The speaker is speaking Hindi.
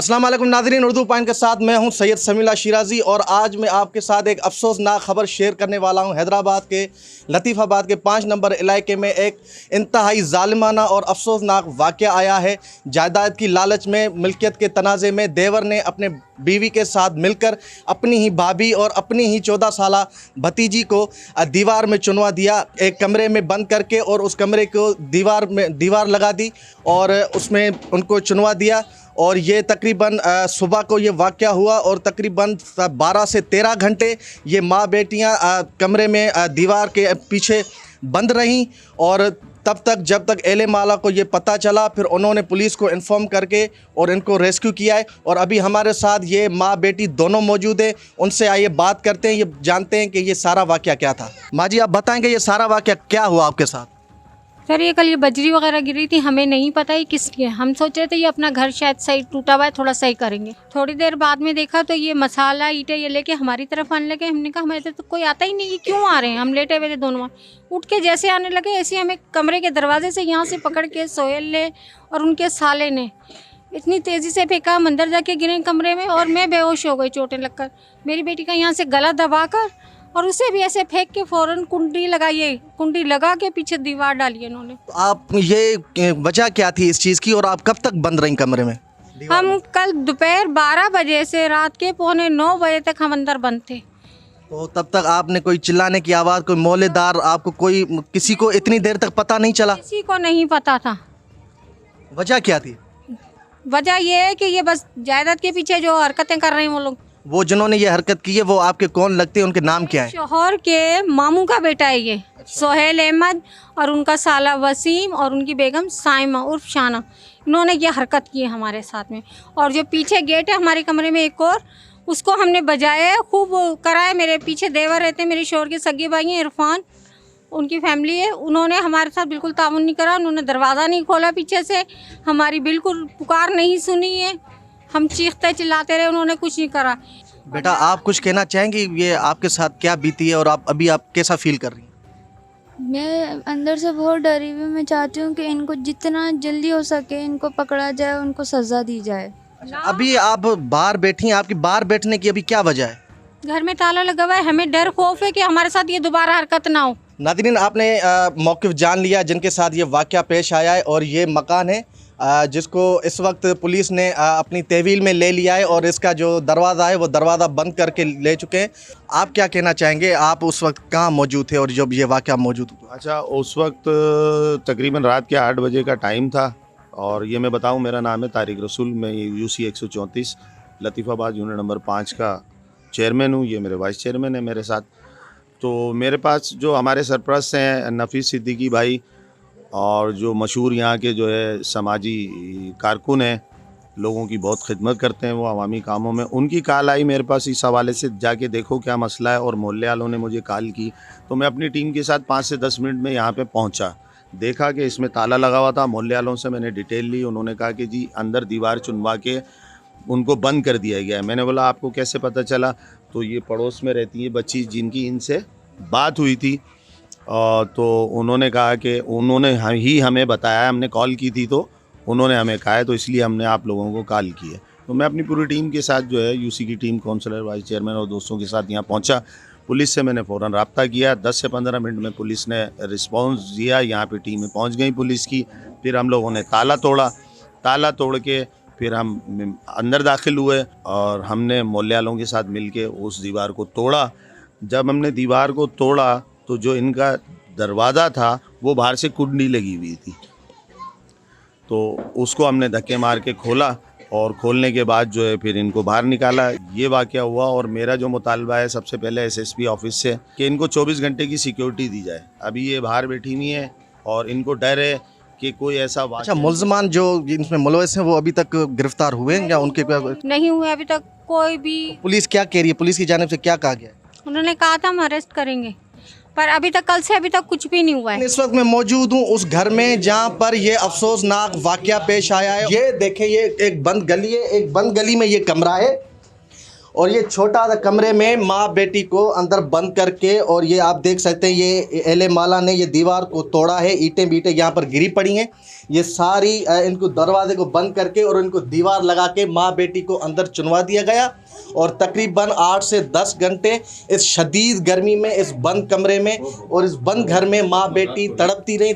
अस्सलाम वालेकुम नाज़रीन, उर्दू पॉइंट के साथ मैं हूं सैयद समीला शिराजी और आज मैं आपके साथ एक अफसोसनाक खबर शेयर करने वाला हूं। हैदराबाद के लतीफ़ाबाद के 5 नंबर इलाके में एक इंतहाई ज़ालिमाना और अफसोसनाक वाक़या आया है। जायदाद की लालच में, मिल्कियत के तनाज़े में देवर ने अपने बीवी के साथ मिलकर अपनी ही भाभी और अपनी ही 14 साला भतीजी को दीवार में चुनवा दिया, एक कमरे में बंद करके, और उस कमरे को दीवार लगा दी और उसमें उनको चुनवा दिया। और ये तकरीबन सुबह को ये वाक़या हुआ और तकरीबन 12 से 13 घंटे ये माँ बेटियाँ कमरे में दीवार के पीछे बंद रहीं। और तब तक जब तक एले माला को ये पता चला, फिर उन्होंने पुलिस को इन्फॉर्म करके और इनको रेस्क्यू किया है। और अभी हमारे साथ ये माँ बेटी दोनों मौजूद हैं, उनसे आइए बात करते हैं, ये जानते हैं कि ये सारा वाक़या क्या था। माँ जी, आप बताएंगे ये सारा वाक़या क्या हुआ आपके साथ? सर, ये कल ये बजरी वगैरह गिरी थी, हमें नहीं पता ही किसकी है। हम सोच रहे थे ये अपना घर शायद सही टूटा हुआ है, थोड़ा सही करेंगे। थोड़ी देर बाद में देखा तो ये मसाला ईंटें ये लेके हमारी तरफ आने लगे। हमने कहा हमारे तो कोई आता ही नहीं, ये क्यों आ रहे हैं। हम लेटे हुए थे दोनों, उठ के जैसे आने लगे ऐसे हमें कमरे के दरवाजे से यहाँ से पकड़ के सोहेल ने और उनके साले ने इतनी तेज़ी से फेंका, हम अंदर जाके गिरे कमरे में और मैं बेहोश हो गई चोटें लगकर। मेरी बेटी का यहाँ से गला दबा कर और उसे भी ऐसे फेंक के फ़ौरन कुंडी लगा के पीछे दीवार डाली इन्होंने। आप ये वजह क्या थी इस चीज़ की और आप कब तक बंद रहीं कमरे में? हम कल दोपहर 12 बजे से रात के 8:45 बजे तक हम अंदर बंद थे। तो तब तक आपने कोई चिल्लाने की आवाज़, कोई मौलेदार, आपको कोई किसी को इतनी देर तक पता नहीं चला? किसी को नहीं पता था। वजह क्या थी? वजह ये है कि ये बस जायदाद के पीछे जो हरकतें कर रहे हैं वो लोग। वो जिन्होंने ये हरकत की है वो आपके कौन लगते हैं, उनके नाम क्या है? शोहर के मामू का बेटा है ये, सोहेल अहमद, और उनका साला वसीम और उनकी बेगम साइमा उर्फ शाना। इन्होंने ये हरकत की है हमारे साथ में। और जो पीछे गेट है हमारे कमरे में एक और, उसको हमने बजाया, खूब कराया। मेरे पीछे देवर रहते हैं, मेरे शोहर के सगे भाई हैं, इरफान, उनकी फैमिली है। उन्होंने हमारे साथ बिल्कुल ताउन नहीं करा, उन्होंने दरवाज़ा नहीं खोला पीछे से, हमारी बिल्कुल पुकार नहीं सुनी है। हम चीखते चिल्लाते रहे, उन्होंने कुछ नहीं करा। बेटा, आप कुछ कहना चाहेंगे? ये आपके साथ क्या बीती है और अभी आप कैसा फील कर रही हैं? मैं अंदर से बहुत डरी हुई। मैं चाहती हूँ कि इनको जितना जल्दी हो सके इनको पकड़ा जाए, उनको सज़ा दी जाए। अभी आप बाहर बैठी हैं, आपकी बाहर बैठने की अभी क्या वजह है? घर में ताला लगा हुआ है, हमें डर खौफ है कि हमारे साथ ये दोबारा हरकत ना हो। नाज़रीन, आपने मौक़िफ़ जान लिया जिनके साथ ये वाक़या पेश आया है। और ये मकान है जिसको इस वक्त पुलिस ने अपनी तहवील में ले लिया है और इसका जो दरवाज़ा है वो दरवाज़ा बंद करके ले चुके हैं। आप क्या कहना चाहेंगे? आप उस वक्त कहाँ मौजूद थे और जब ये वाक़या मौजूद हुआ? अच्छा, उस वक्त तकरीबन रात के 8 बजे का टाइम था। और ये मैं बताऊं, मेरा नाम है तारिक रसूल, मैं UC 134 लतीफ़ाबाद यूनिट नंबर 5 का चेयरमैन हूँ। ये मेरे वाइस चेयरमैन है मेरे साथ। तो मेरे पास जो हमारे सरपरस्त हैं नफ़ीस सिद्दीकी भाई, और जो मशहूर यहाँ के जो है समाजी कारकुन हैं, लोगों की बहुत खिदमत करते हैं वो अवामी कामों में, उनकी कॉल आई मेरे पास इस हवाले से जाके देखो क्या मसला है। और मोहल्ले वालों ने मुझे कॉल की तो मैं अपनी टीम के साथ 5 से 10 मिनट में यहाँ पे पहुँचा। देखा कि इसमें ताला लगा हुआ था। मोहल्ले वालों से मैंने डिटेल ली, उन्होंने कहा कि जी अंदर दीवार चुनवा के उनको बंद कर दिया गया है। मैंने बोला आपको कैसे पता चला? तो ये पड़ोस में रहती है बच्ची जिनकी इनसे बात हुई थी। तो उन्होंने कहा कि उन्होंने ही हमें बताया, हमने कॉल की थी तो उन्होंने हमें कहा है, तो इसलिए हमने आप लोगों को कॉल की है। तो मैं अपनी पूरी टीम के साथ जो है UC की टीम, काउंसलर, वाइस चेयरमैन और दोस्तों के साथ यहाँ पहुँचा। पुलिस से मैंने फ़ौरन रब्ता किया। 10 से 15 मिनट में पुलिस ने रिस्पॉन्स दिया, यहाँ पे टीमें पहुँच गई पुलिस की। फिर हम लोगों ने ताला तोड़ा। ताला तोड़ के फिर हम अंदर दाखिल हुए और हमने मोहल्ले वालों के साथ मिल के उस दीवार को तोड़ा। जब हमने दीवार को तोड़ा तो जो इनका दरवाज़ा था वो बाहर से कुंडी लगी हुई थी, तो उसको हमने धक्के मार के खोला और खोलने के बाद जो है फिर इनको बाहर निकाला। ये वाक़या हुआ। और मेरा जो मुतालबा है सबसे पहले SSP ऑफिस से कि इनको 24 घंटे की सिक्योरिटी दी जाए। अभी ये बाहर बैठी हुई है और इनको डर है कि कोई ऐसा अच्छा, मुल्ज़मान जो इनमें मुलविस हैं वो अभी तक गिरफ्तार हुए हैं या उनके? नहीं हुए अभी तक कोई भी। पुलिस क्या कह रही है? पुलिस की जानिब से क्या कहा गया? उन्होंने कहा था हम अरेस्ट करेंगे, पर अभी तक कल से अभी तक कुछ भी नहीं हुआ है। इस वक्त मैं मौजूद हूँ उस घर में जहाँ पर ये अफसोसनाक वाक़या पेश आया है। ये देखें, ये एक बंद गली है, एक बंद गली में ये कमरा है और ये छोटा सा कमरे में माँ बेटी को अंदर बंद करके, और ये आप देख सकते हैं ये एले माला ने ये दीवार को तोड़ा है, ईंटें बीटें यहाँ पर गिरी पड़ी हैं। ये सारी इनको दरवाजे को बंद करके और इनको दीवार लगा के माँ बेटी को अंदर चुनवा दिया गया। और तकरीबन 8 से 10 घंटे इस शदीद गर्मी में इस बंद कमरे में और इस बंद घर में माँ बेटी तड़पती रही।